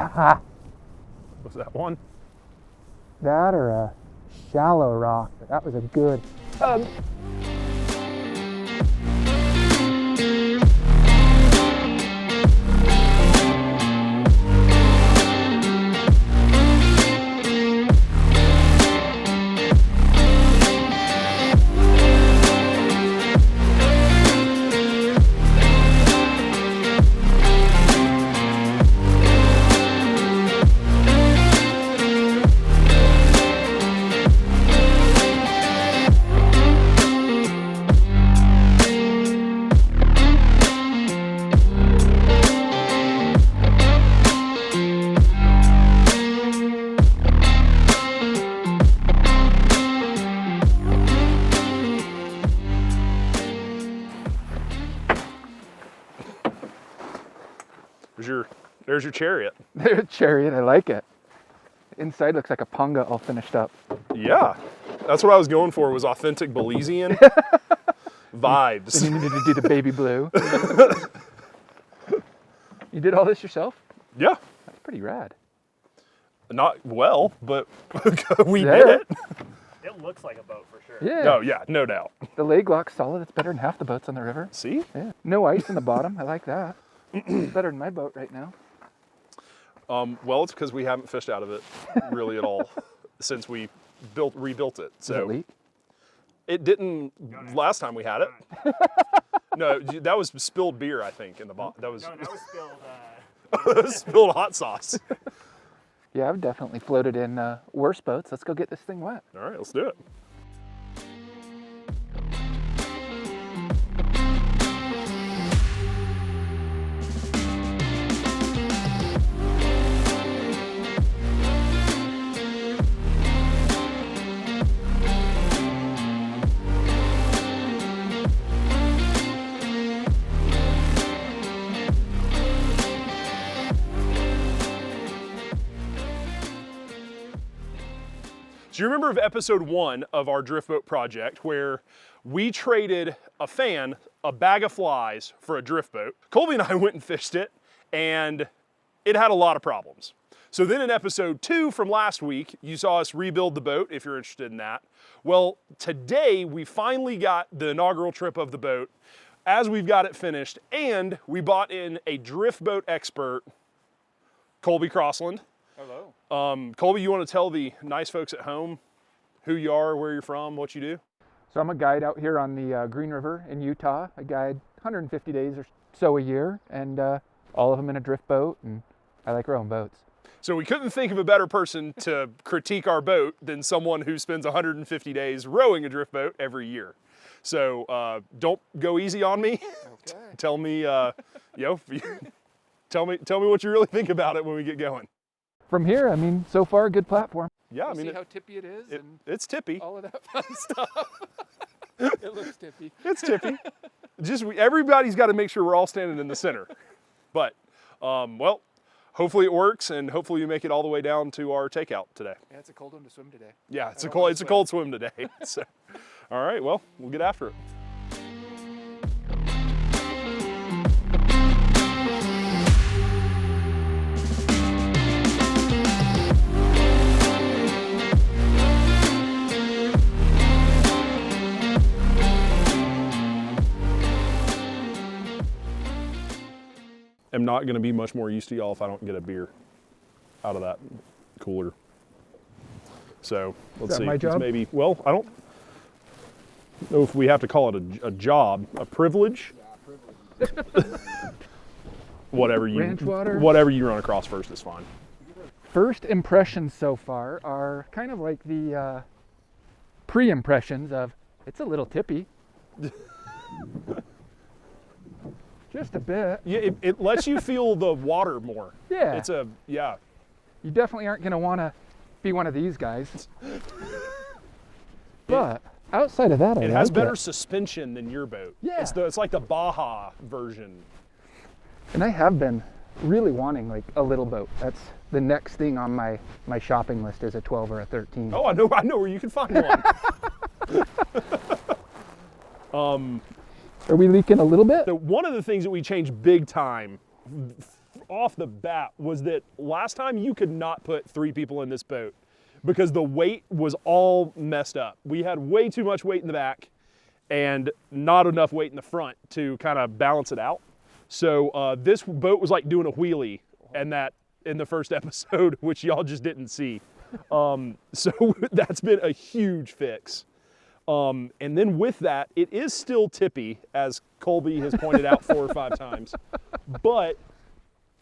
Ah, Was that one? that or a shallow rock. That was a good tug. There's your chariot. There's a chariot, I like it. Inside looks like a Punga all finished up. Yeah, that's what I was going for, was authentic Belizean vibes. And you needed to do the baby blue. You did all this yourself? Yeah, That's pretty rad. not well, but we There. did it. It looks like a boat for sure. Yeah. Oh yeah, no doubt. The leg lock's solid. It's better than half the boats on the river. See? Yeah. No ice in the bottom. I like that. It's better than my boat right now. Well, it's because we haven't fished out of it really at all since we rebuilt it. Does So it leak? it didn't last time we had it. No, that was spilled beer, I think, in the bottom. That was, No, that was spilled. that was spilled hot sauce. Yeah, I've definitely floated in worse boats. Let's go get this thing wet. All right, let's do it. Do you remember of episode 1 of our drift boat project where we traded a fan, a bag of flies, for a drift boat? Colby and I went and fished it, and it had a lot of problems. So then in episode 2 from last week, you saw us rebuild the boat, if you're interested in that. Well, today we finally got the inaugural trip of the boat as we've got it finished, and we bought in a drift boat expert, Colby Crossland. Hello. Colby, you want to tell the nice folks at home who you are, where you're from, what you do? So I'm a guide out here on the Green River in Utah. I guide 150 days or so a year, and all of them in a drift boat, and I like rowing boats. So we couldn't think of a better person to critique our boat than someone who spends 150 days rowing a drift boat every year. So don't go easy on me. Okay. Tell me, tell me what you really think about it when we get going. From here, I mean, so far a good platform. Yeah, I You mean, see how tippy it is and it's tippy. all of that fun stuff. It looks tippy. It's tippy. Everybody's got to make sure we're all standing in the center. But, well, hopefully it works, and hopefully you make it all the way down to our takeout today. Yeah, it's a cold one to swim today. Yeah, it's a cold swim today. So, all right, well, we'll get after it. I'm not going to be much more used to y'all if I don't get a beer out of that cooler. So let's see. my It's job? maybe, well, I don't know if we have to call it a job, a privilege. Yeah, privilege. Whatever you Ranch water? Whatever you run across first is fine. First impressions so far are kind of like the pre-impressions of, it's a little tippy. Just a bit. Yeah, it lets you feel the water more. Yeah. Yeah. You definitely aren't going to want to be one of these guys. But outside of that, I It like has better suspension than your boat. Yeah. It's like the Baja version. And I have been really wanting like a little boat. That's the next thing on my shopping list is a 12 or a 13. Oh, I know where you can find one. Are we leaking a little bit? So one of the things that we changed big time off the bat was that last time you could not put 3 people in this boat because the weight was all messed up. We had way too much weight in the back and not enough weight in the front to kind of balance it out. So this boat was like doing a wheelie, and that in the first episode, which y'all just didn't see. So that's been a huge fix. And then with that, it is still tippy, as Colby has pointed out 4 or 5 times, but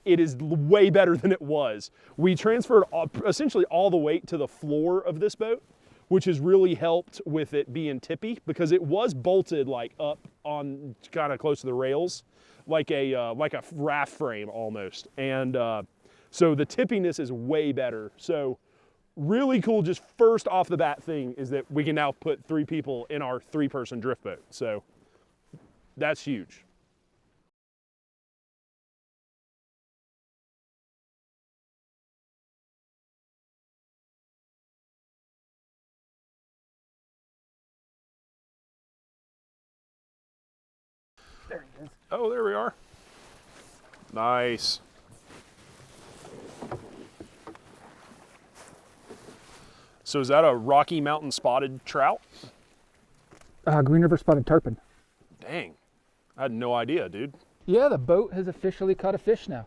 it is way better than it was. We transferred essentially all the weight to the floor of this boat, which has really helped with it being tippy because it was bolted like up on kind of close to the rails, like a raft frame almost. And so the tippiness is way better. So really cool, just first off the bat thing is that we can now put 3 people in our 3-person drift boat. So that's huge. There he is. Oh, there we are. Nice. So is that a Rocky Mountain spotted trout? Green River spotted tarpon. Dang, I had no idea, dude. Yeah, the boat has officially caught a fish now.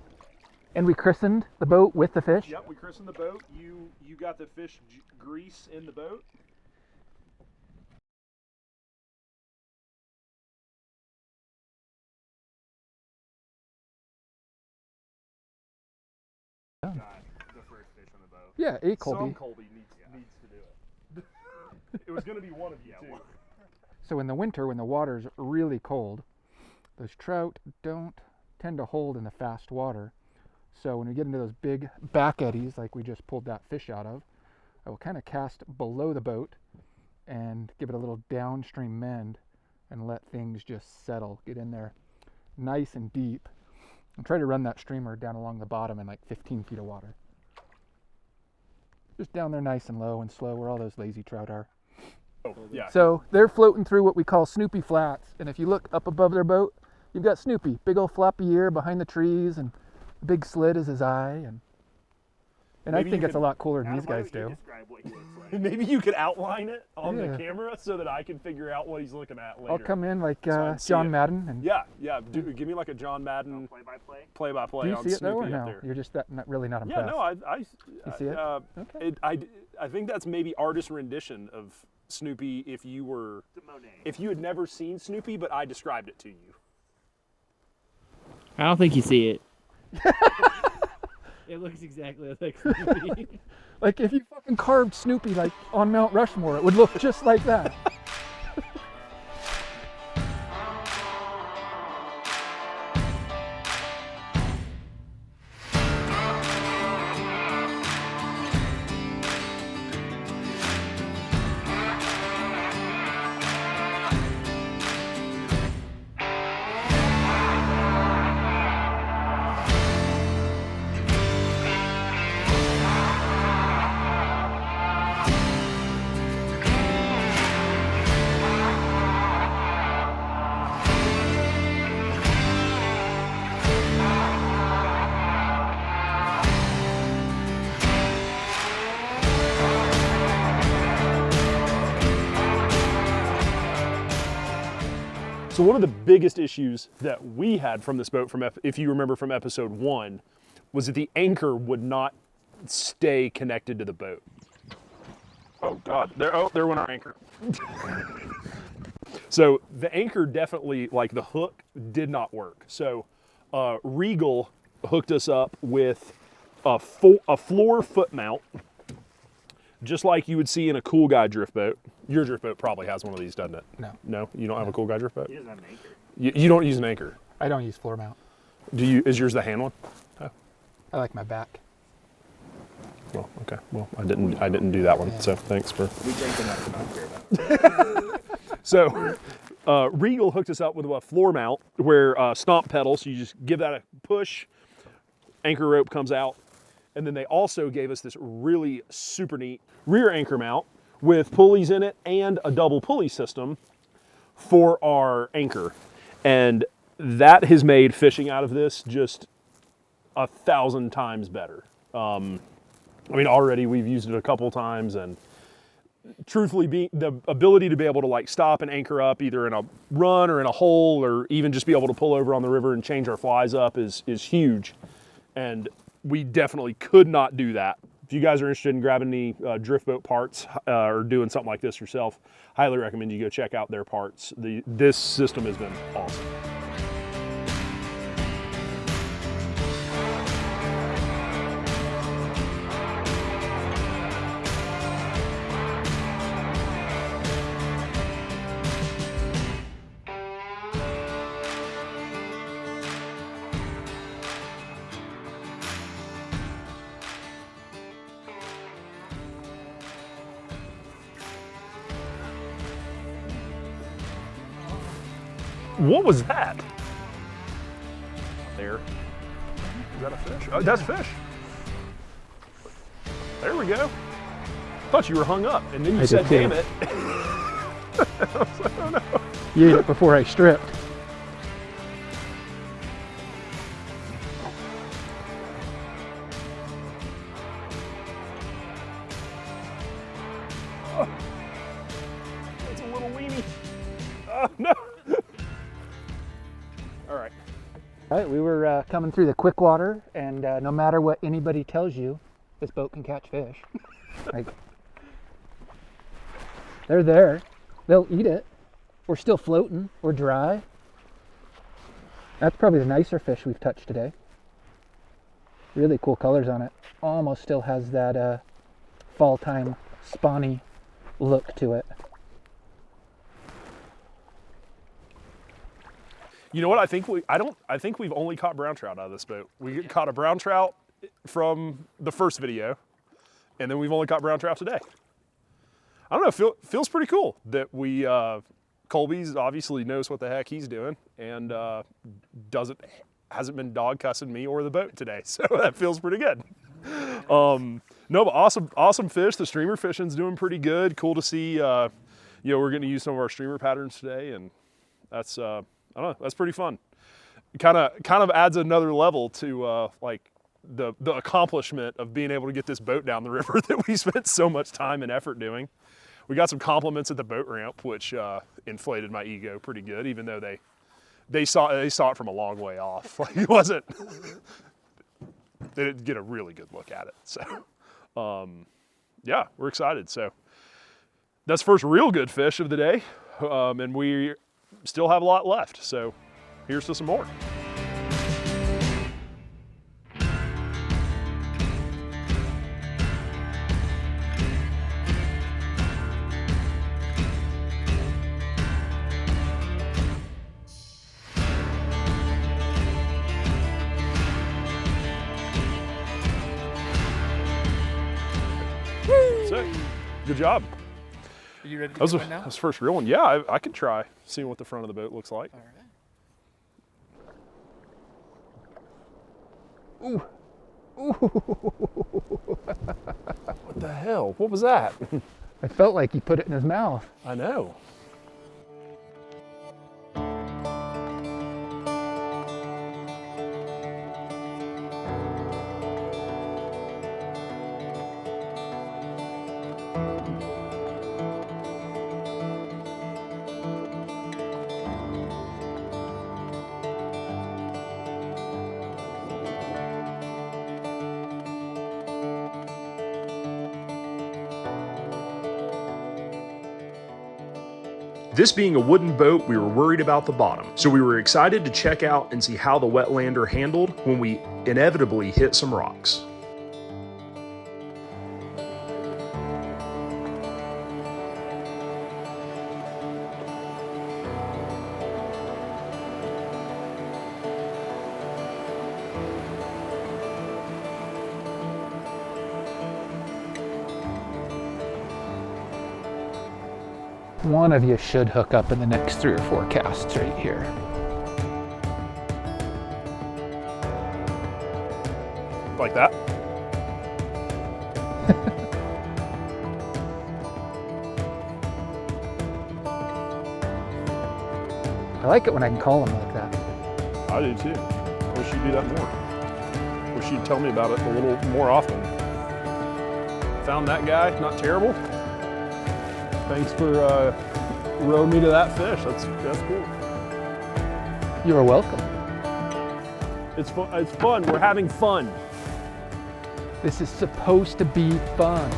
And we christened the boat with the fish. Yep, we christened the boat. You got the fish grease in the boat. Got the first fish on the boat. Yeah, a Colby. Some Colby needs to do it. It was going to be one of you too. So in the winter, when the water's really cold, those trout don't tend to hold in the fast water. So when we get into those big back eddies, like we just pulled that fish out of, I will kind of cast below the boat and give it a little downstream mend and let things just settle, get in there nice and deep, and try to run that streamer down along the bottom in like 15 feet of water. Just down there nice and low and slow where all those lazy trout are. Oh, yeah. So they're floating through what we call Snoopy Flats, and if you look up above their boat, you've got Snoopy, big old floppy ear behind the trees, and a big slit is his eye, and I think it's a lot cooler than these guys do. Describe what he looks like. Maybe you could outline it on Yeah. the camera so that I can figure out what he's looking at later. I'll come in like So I can see John it. Madden, and Yeah. Give me like a John Madden Play-by-play. play-by-play do you on see it though, or Snoopy up no? there. You're just really not Yeah, impressed. no, I You see it? Okay. I think that's maybe artist rendition of Snoopy if you had never seen Snoopy, but I described it to you. I don't think you see it. It looks exactly like Snoopy. Like if you fucking carved Snoopy like on Mount Rushmore, it would look just like that. So one of the biggest issues that we had from this boat, if you remember from episode 1, was that the anchor would not stay connected to the boat. Oh God, there went our anchor. So the anchor definitely, like the hook, did not work. So Regal hooked us up with a floor foot mount, just like you would see in a Cool Guy drift boat. Your drift boat probably has one of these, doesn't it? No. No, you don't have a Cool Guy drift boat? He doesn't have an anchor. You don't use an anchor. I don't use floor mount. Do you? Is yours the hand one? I like my back. Well, okay. Well, I didn't do that one. So thanks for. We drank enough to not care about it. So Regal hooked us up with a floor mount where stomp pedal. So you just give that a push, anchor rope comes out, and then they also gave us this really super neat rear anchor mount with pulleys in it and a double pulley system for our anchor. And that has made fishing out of this just 1,000 times better. I mean, already we've used it a couple times, and truthfully, the ability to be able to like stop and anchor up either in a run or in a hole, or even just be able to pull over on the river and change our flies up is huge. And we definitely could not do that. If you guys are interested in grabbing any drift boat parts or doing something like this yourself, highly recommend you go check out their parts. This system has been awesome. What was that? There. Is that a fish? Oh, that's fish. There we go. Thought you were hung up, and then you said, damn it. I was like, oh no. You ate it before I stripped. Oh, that's a little weenie. Oh no. All right. All right, we were coming through the quick water, and no matter what anybody tells you, this boat can catch fish. Like, they're there. They'll eat it. We're still floating. We're dry. That's probably the nicer fish we've touched today. Really cool colors on it. Almost still has that fall time spawny look to it. You know what? I think we've only caught brown trout out of this boat. We caught a brown trout from the first video, and then we've only caught brown trout today. I don't know. Feels pretty cool that we Colby's obviously knows what the heck he's doing, and hasn't been dog cussing me or the boat today. So that feels pretty good. No, but awesome fish. The streamer fishing's doing pretty good. Cool to see. We're going to use some of our streamer patterns today, and that's. I don't know, that's pretty fun. Kind of adds another level to like the accomplishment of being able to get this boat down the river that we spent so much time and effort doing. We got some compliments at the boat ramp, which inflated my ego pretty good, even though they saw it from a long way off. Like it wasn't. They didn't get a really good look at it. So yeah, we're excited. So that's the first real good fish of the day, and we still have a lot left, so here's to some more. Sick. Good job. Are you ready to That was get one now? that was the first real one. Yeah, I could try seeing what the front of the boat looks like. All right. Ooh. What the hell? What was that? I felt like he put it in his mouth. I know. This being a wooden boat, we were worried about the bottom, so we were excited to check out and see how the wetlander handled when we inevitably hit some rocks. One of you should hook up in the next 3 or 4 casts right here. Like that? I like it when I can call them like that. I do too. I wish you'd do that more. wish you'd tell me about it a little more often. Found that guy, not terrible. Thanks for rowing me to that fish. That's cool. You're welcome. It's fun. It's fun. We're having fun. This is supposed to be fun.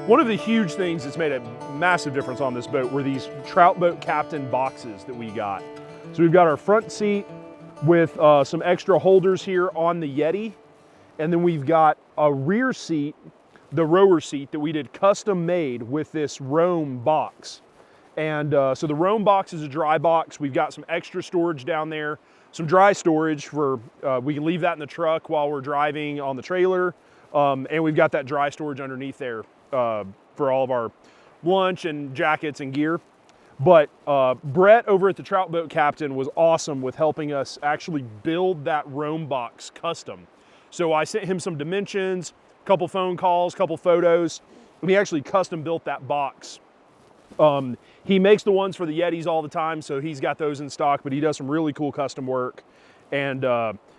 One of the huge things that's made a massive difference on this boat were these trout boat captain boxes that we got. So we've got our front seat with some extra holders here on the Yeti. And then we've got a rear seat, the rower seat that we did custom made with this Roam box. And so the Roam box is a dry box. We've got some extra storage down there, some dry storage for, we can leave that in the truck while we're driving on the trailer. And we've got that dry storage underneath there for all of our lunch and jackets and gear. But Brett over at the Trout Boat Captain was awesome with helping us actually build that Roam box custom. So I sent him some dimensions, a couple phone calls, a couple photos, and he actually custom built that box. He makes the ones for the Yetis all the time, so he's got those in stock, but he does some really cool custom work. And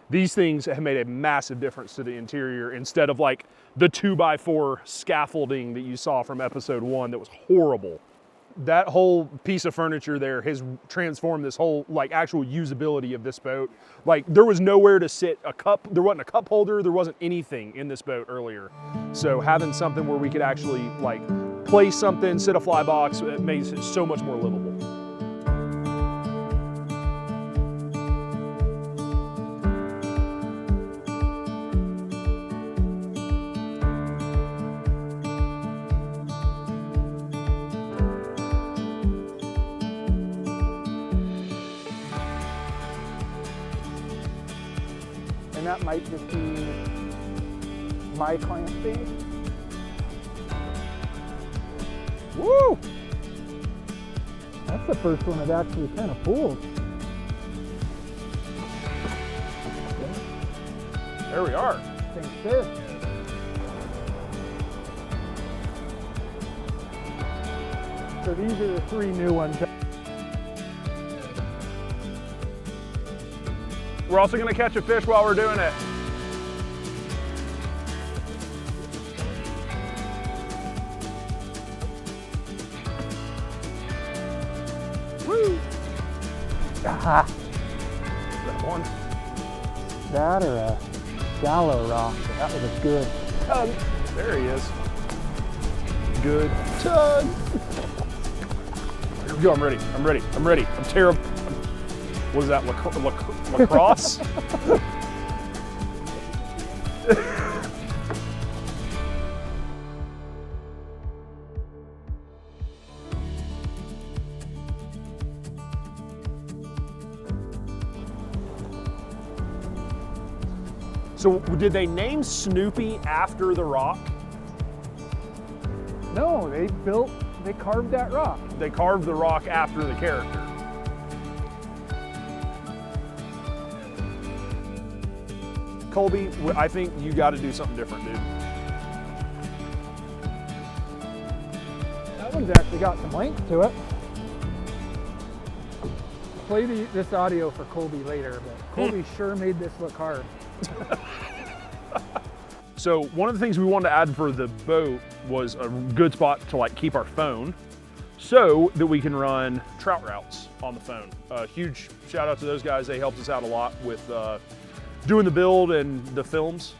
these things have made a massive difference to the interior instead of like the 2x4 scaffolding that you saw from episode 1 that was horrible. That whole piece of furniture there has transformed this whole like actual usability of this boat. Like there was nowhere to sit a cup, there wasn't a cup holder, there wasn't anything in this boat earlier. So having something where we could actually like place something, sit a fly box, it makes it so much more livable. And that might just be my clamp base. Woo! That's the first one that actually kind of pulled. There we are. Thanks, sir. So these are the 3 new ones. We're also gonna catch a fish while we're doing it. Woo! Ah, That one. that or a shallow rock. That was a good tug. There he is. Good tug. Here we go, I'm ready, I'm ready, I'm ready. I'm terrible. What is that, lacrosse? So did they name Snoopy after the rock? No, they carved that rock. They carved the rock after the character. Colby, I think you got to do something different, dude. That one's actually got some length to it. Play this audio for Colby later, but Colby sure made this look hard. So one of the things we wanted to add for the boat was a good spot to like keep our phone so that we can run trout routes on the phone. Huge shout out to those guys. They helped us out a lot with doing the build and the films.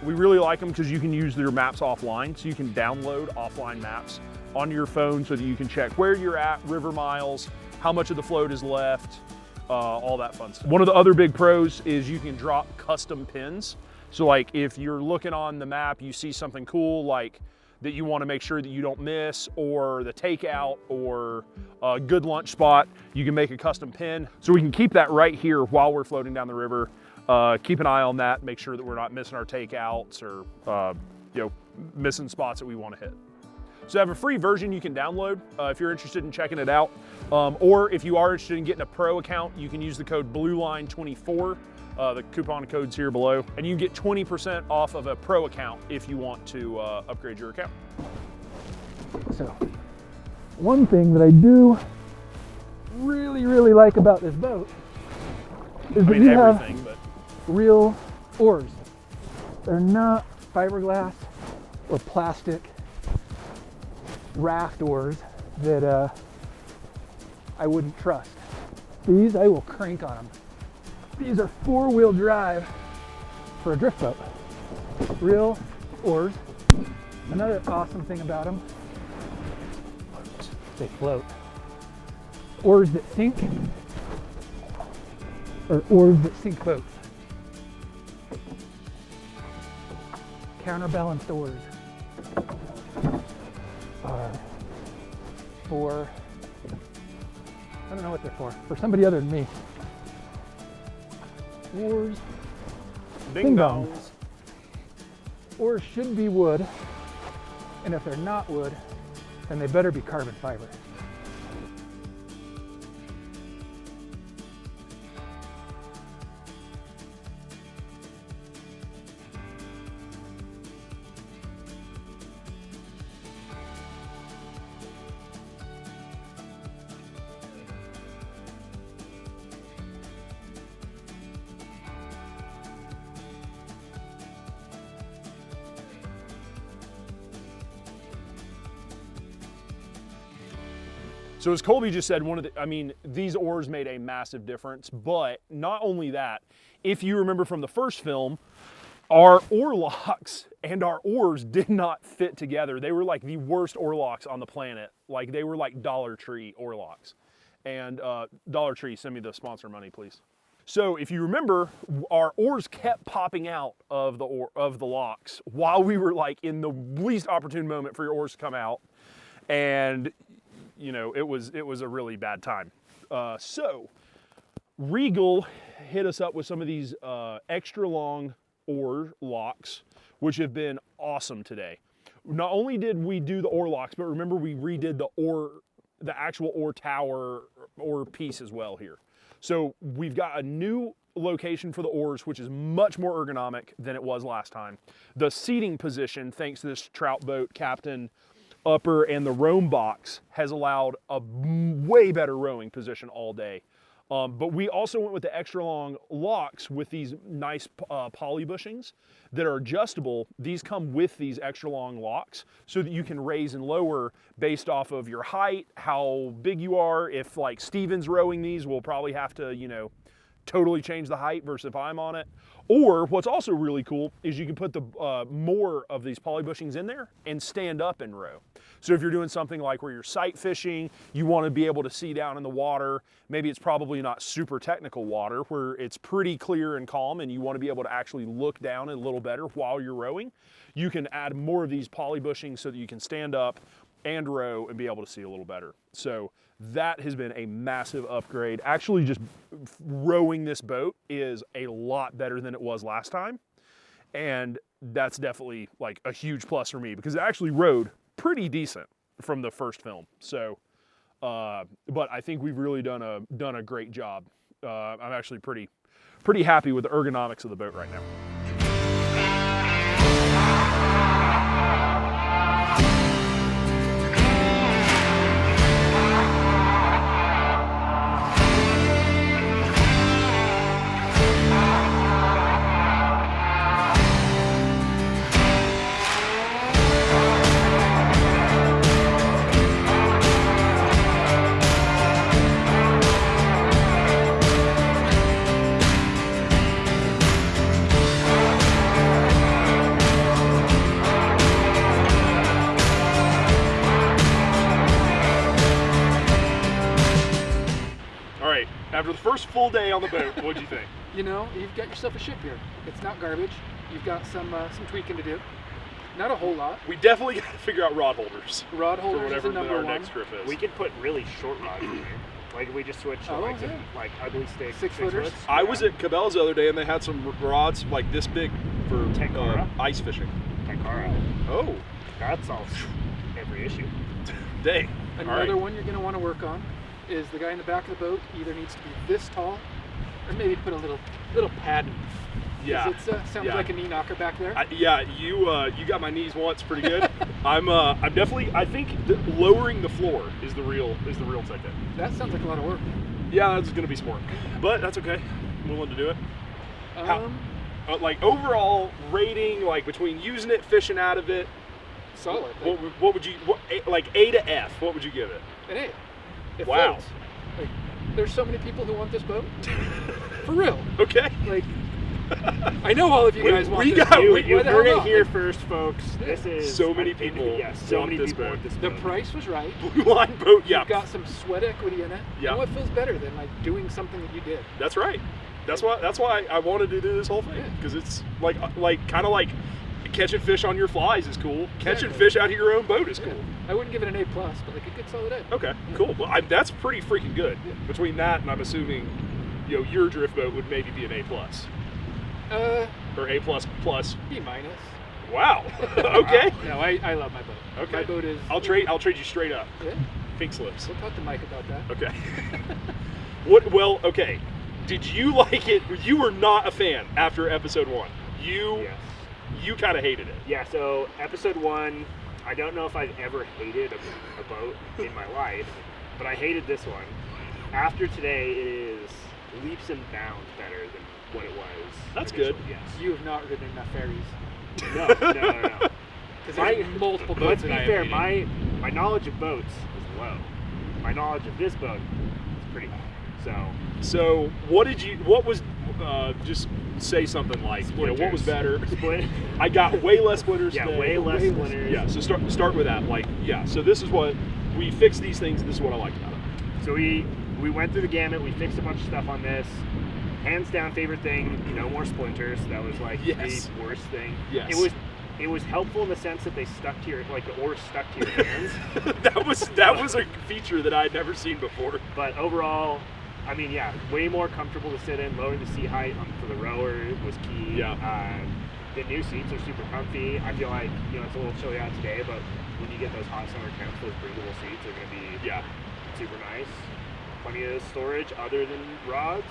We really like them because you can use your maps offline. So you can download offline maps onto your phone so that you can check where you're at, river miles, how much of the float is left, all that fun stuff. One of the other big pros is you can drop custom pins. So like if you're looking on the map, you see something cool like that you want to make sure that you don't miss, or the takeout, or a good lunch spot, you can make a custom pin. So we can keep that right here while we're floating down the river. Keep an eye on that, make sure that we're not missing our takeouts or missing spots that we want to hit. So I have a free version you can download if you're interested in checking it out. Or if you are interested in getting a pro account, you can use the code BlueLine24. The coupon code's here below, and you can get 20% off of a pro account if you want to upgrade your account. So, one thing that I do really like about this boat is that you have but real oars. They're not fiberglass or plastic raft oars that I wouldn't trust. These I will crank on them. These are 4-wheel drive for a drift boat. Real oars. Another awesome thing about them, they float. Oars that sink, or oars that sink boats. Counterbalanced oars are for, I don't know what they're for somebody other than me. Oars, ding dongs. Oars should be wood, and if they're not wood, then they better be carbon fiber. So as Colby just said, these oars made a massive difference, but not only that, if you remember from the first film, our oarlocks and our oars did not fit together. They were like the worst oarlocks on the planet. Like they were like Dollar Tree oarlocks. And Dollar Tree, send me the sponsor money, please. So if you remember, our oars kept popping out of the locks while we were like in the least opportune moment for your oars to come out. And you know, it was a really bad time. So Regal hit us up with some of these extra long oar locks, which have been awesome today. Not only did we do the oar locks, but remember we redid the actual oar tower or piece as well here. So we've got a new location for the oars, which is much more ergonomic than it was last time. The seating position, thanks to this trout boat captain upper and the roam box, has allowed a way better rowing position all day. But we also went with the extra long locks with these nice poly bushings that are adjustable. These come with these extra long locks so that you can raise and lower based off of your height, how big you are. If like Steven's rowing these, we'll probably have to, you know, totally change the height versus if I'm on it. Or what's also really cool is you can put the more of these poly bushings in there and stand up and row. So if you're doing something like where you're sight fishing, you want to be able to see down in the water. Maybe it's probably not super technical water where it's pretty clear and calm and you want to be able to actually look down a little better while you're rowing. You can add more of these poly bushings so that you can stand up and row and be able to see a little better. So that has been a massive upgrade. Actually, just rowing this boat is a lot better than it was last time. And that's definitely like a huge plus for me because it actually rode pretty decent from the first film. So, but I think we've really done a great job. I'm actually pretty happy with the ergonomics of the boat right now. After the first full day on the boat, what'd you think? You know, you've got yourself a ship here. It's not garbage. You've got some tweaking to do. Not a whole lot. We definitely got to figure out rod holders. Rod For holders is whatever the number our one. next trip is. We could put really short rods in here. Like we just switched to Oh, like yeah. some like ugly stick 6-footers. foots. I was at Cabela's the other day and they had some rods like this big for Tenkara? ice fishing. Tenkara. Oh, That solves every issue. dang. Another All right. one you're going to want to work on is the guy in the back of the boat either needs to be this tall, or maybe put a little pad. Yeah. It sounds Yeah. like a knee knocker back there. Yeah, you got my knees once pretty good. I'm definitely. I think lowering the floor is the real ticket. That sounds like a lot of work. Yeah, that's gonna be smart, but that's okay. I'm willing to do it. How- like overall rating, like between using it, fishing out of it. Solid. What would you like A to F? What would you give it? An A. It Wow. floats. Like, there's so many people who want this boat. For real. Okay. Like, I know all of you guys want we this got- boat. You Why the heard hell it not? here Like, first, folks. This is So many people Yeah, so want many this people boat. want this the boat. price was right. Blue Line boat. Yeah. You've got some sweat equity in it. Yeah. And what feels better than like doing something that you did? That's right. That's why I wanted to do this whole thing, Yeah. because it's like kind of like catching fish on your flies is cool. Catching Exactly. fish out of your own boat is Yeah. cool. I wouldn't give it an A+, but like a good solid A. Okay, cool. Well, that's pretty freaking good. Between that and I'm assuming, your drift boat would maybe be an A+. Or A++. B minus. Wow. Okay. No, I love my boat. Okay. My boat is. I'll trade you straight up. Yeah. Pink slips. We'll talk to Mike about that. Okay. Okay. Did you like it? You were not a fan after episode 1. Yes. You kind of hated it. Yeah, so episode 1, I don't know if I've ever hated a boat in my life, but I hated this one. After today, it is leaps and bounds better than what it was. That's initially. good. Yes. You have not ridden enough ferries. No. Because there's multiple boats Let's be that I fair, have my knowledge of boats is low. My knowledge of this boat is pretty high. So just say something like, what was better? Split. I got way less splitters Yeah, today. way less splitters. Yeah, so start with that. Like, yeah, so this is what, we fixed these things, this is what I liked about it. So we went through the gamut. We fixed a bunch of stuff on this. Hands down, favorite thing, no more splinters. That was like Yes. the worst thing. Yes. It was helpful in the sense that they stuck to your, like the oars stuck to your hands. that was a feature that I'd never seen before. But overall, I mean, yeah, way more comfortable to sit in. Lowering the seat height for the rower was key. Yeah. The new seats are super comfy. I feel like, it's a little chilly out today, but when you get those hot summer temps, those breathable seats are going to be super nice. Plenty of storage other than rods.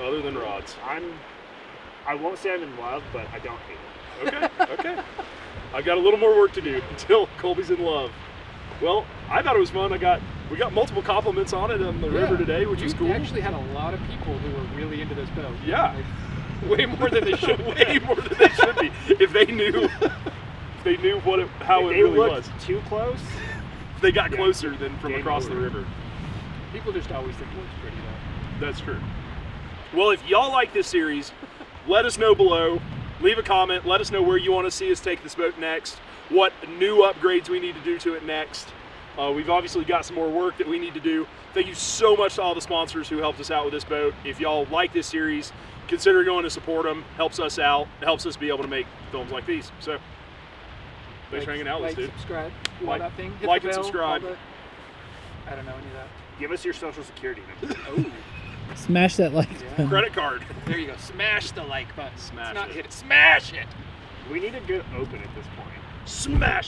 Other than rods. I won't say I'm in love, but I don't hate it. Okay. I've got a little more work to do until Colby's in love. Well, I thought it was fun. We got multiple compliments on it on the river today, which is cool. You actually had a lot of people who were really into this boat. Yeah. Like, way more than they should. Way more than they should be. If they knew how it They really looked was. too close. If they got closer than from Game across the over. river. People just always think it looks pretty though. That's true. Well, if y'all like this series, let us know below. Leave a comment. Let us know where you want to see us take this boat next. What new upgrades we need to do to it next. We've obviously got some more work that we need to do. Thank you so much to all the sponsors who helped us out with this boat. If y'all like this series, consider going to support them. Helps us out. Helps us be able to make films like these. So, thanks for hanging out with us, dude. Subscribe. You want that thing? Hit Like the and bell, subscribe. all I don't know any of that. Give us your social security number. Oh, Smash that like button. Credit card. there you go. Smash the like button. Smash It's not it. hit it. Smash it. We need a good open at this point. Smash